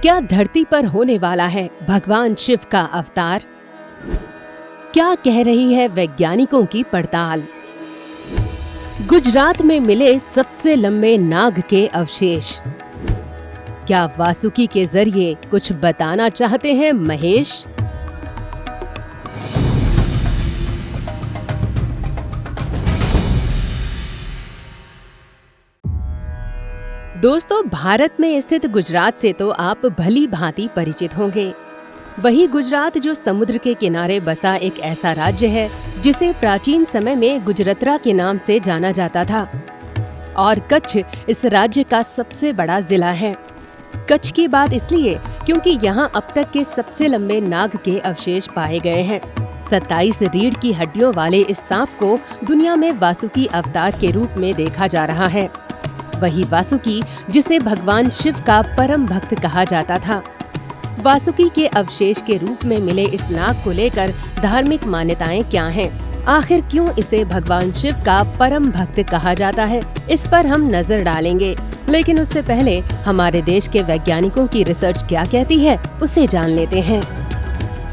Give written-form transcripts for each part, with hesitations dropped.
क्या धरती पर होने वाला है भगवान शिव का अवतार? क्या कह रही है वैज्ञानिकों की पड़ताल? गुजरात में मिले सबसे लंबे नाग के अवशेष। क्या वासुकी के जरिए कुछ बताना चाहते हैं महेश? दोस्तों, भारत में स्थित गुजरात से तो आप भली भांति परिचित होंगे। वही गुजरात जो समुद्र के किनारे बसा एक ऐसा राज्य है जिसे प्राचीन समय में गुजरातरा के नाम से जाना जाता था। और कच्छ इस राज्य का सबसे बड़ा जिला है। कच्छ की बात इसलिए क्योंकि यहाँ अब तक के सबसे लंबे नाग के अवशेष पाए गए हैं। 27 रीढ़ की हड्डियों वाले इस सांप को दुनिया में वासुकी अवतार के रूप में देखा जा रहा है। वही वासुकी जिसे भगवान शिव का परम भक्त कहा जाता था। वासुकी के अवशेष के रूप में मिले इस नाग को लेकर धार्मिक मान्यताएं क्या हैं? आखिर क्यों इसे भगवान शिव का परम भक्त कहा जाता है, इस पर हम नजर डालेंगे। लेकिन उससे पहले हमारे देश के वैज्ञानिकों की रिसर्च क्या कहती है, उसे जान लेते हैं।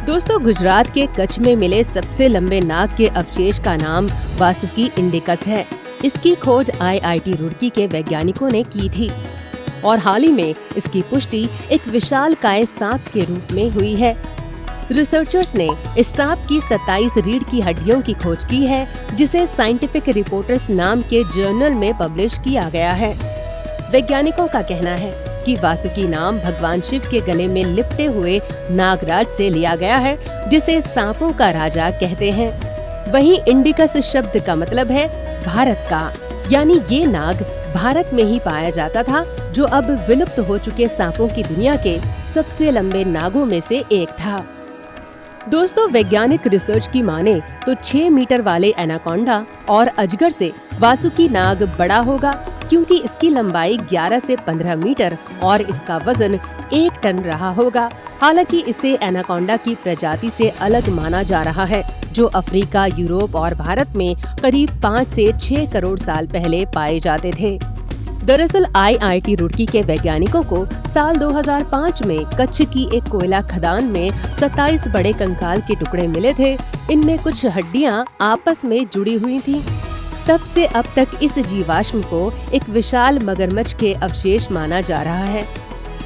दोस्तों, गुजरात के कच्छ में मिले सबसे लंबे नाग के अवशेष का नाम वासुकी इंडिकस है। इसकी खोज IIT रुड़की के वैज्ञानिकों ने की थी और हाल ही में इसकी पुष्टि एक विशालकाय सांप के रूप में हुई है। रिसर्चर्स ने इस सांप की 27 रीढ़ की हड्डियों की खोज की है, जिसे साइंटिफिक रिपोर्टर्स नाम के जर्नल में पब्लिश किया गया है। वैज्ञानिकों का कहना है कि वासुकी नाम भगवान शिव के गले में लिपटे हुए नागराज से लिया गया है, जिसे सांपों का राजा कहते हैं। वहीं इंडिकस शब्द का मतलब है भारत का, यानी ये नाग भारत में ही पाया जाता था, जो अब विलुप्त हो चुके सांपों की दुनिया के सबसे लंबे नागों में से एक था। दोस्तों, वैज्ञानिक रिसर्च की माने तो 6 मीटर वाले एनाकोंडा और अजगर से वासुकी नाग बड़ा होगा, क्योंकि इसकी लंबाई 11 से 15 मीटर और इसका वजन 1 टन रहा होगा। हालांकि इसे एनाकोंडा की प्रजाति से अलग माना जा रहा है, जो अफ्रीका, यूरोप और भारत में करीब 5 से 6 करोड़ साल पहले पाए जाते थे। दरअसल IIT रुड़की के वैज्ञानिकों को साल 2005 में कच्छ की एक कोयला खदान में 27 बड़े कंकाल के टुकड़े मिले थे। इनमें कुछ हड्डियां आपस में जुड़ी हुई थीं। तब से अब तक इस जीवाश्म को एक विशाल मगरमच्छ के अवशेष माना जा रहा है।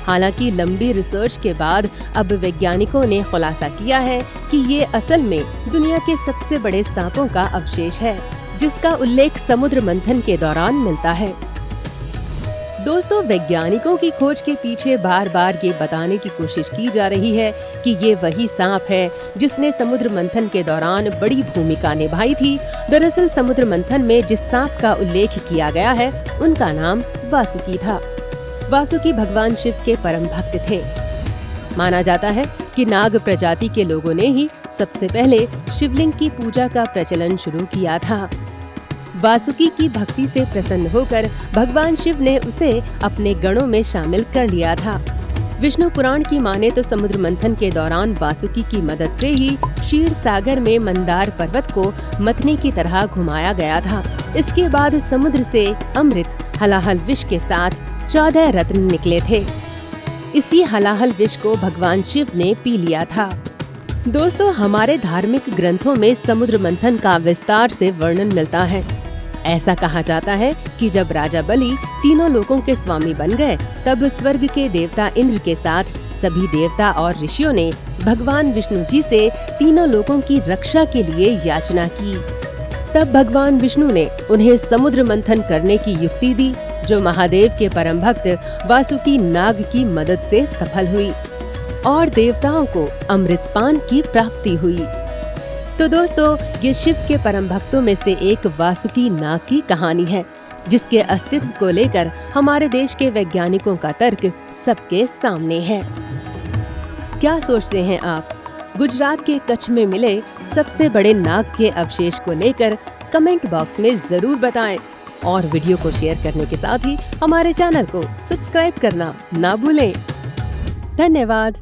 हालांकि लंबी रिसर्च के बाद अब वैज्ञानिकों ने खुलासा किया है कि ये असल में दुनिया के सबसे बड़े सांपों का अवशेष है, जिसका उल्लेख समुद्र मंथन के दौरान मिलता है। दोस्तों, वैज्ञानिकों की खोज के पीछे बार बार ये बताने की कोशिश की जा रही है कि ये वही सांप है जिसने समुद्र मंथन के दौरान बड़ी भूमिका निभाई थी। दरअसल समुद्र मंथन में जिस सांप का उल्लेख किया गया है, उनका नाम वासुकी था। वासुकी भगवान शिव के परम भक्त थे। माना जाता है कि नाग प्रजाति के लोगों ने ही सबसे पहले शिवलिंग की पूजा का प्रचलन शुरू किया था। वासुकी की भक्ति से प्रसन्न होकर भगवान शिव ने उसे अपने गणों में शामिल कर लिया था। विष्णु पुराण की माने तो समुद्र मंथन के दौरान वासुकी की मदद से ही क्षीर सागर में मंदार पर्वत को मथनी की तरह घुमाया गया था। इसके बाद समुद्र से अमृत हलाहल विष के साथ 14 रत्न निकले थे। इसी हलाहल विष को भगवान शिव ने पी लिया था। दोस्तों, हमारे धार्मिक ग्रंथों में समुद्र मंथन का विस्तार से वर्णन मिलता है। ऐसा कहा जाता है कि जब राजा बलि तीनों लोकों के स्वामी बन गए, तब स्वर्ग के देवता इंद्र के साथ सभी देवता और ऋषियों ने भगवान विष्णु जी से तीनों लोकों की रक्षा के लिए याचना की। तब भगवान विष्णु ने उन्हें समुद्र मंथन करने की युक्ति दी, जो महादेव के परम भक्त वासुकी नाग की मदद से सफल हुई और देवताओं को अमृतपान की प्राप्ति हुई। तो दोस्तों, ये शिव के परम भक्तों में से एक वासुकी नाग की कहानी है, जिसके अस्तित्व को लेकर हमारे देश के वैज्ञानिकों का तर्क सबके सामने है। क्या सोचते हैं आप? गुजरात के कच्छ में मिले सबसे बड़े नाग के अवशेष को लेकर कमेंट बॉक्स में जरूर बताएं और वीडियो को शेयर करने के साथ ही हमारे चैनल को सब्सक्राइब करना ना भूलें। धन्यवाद।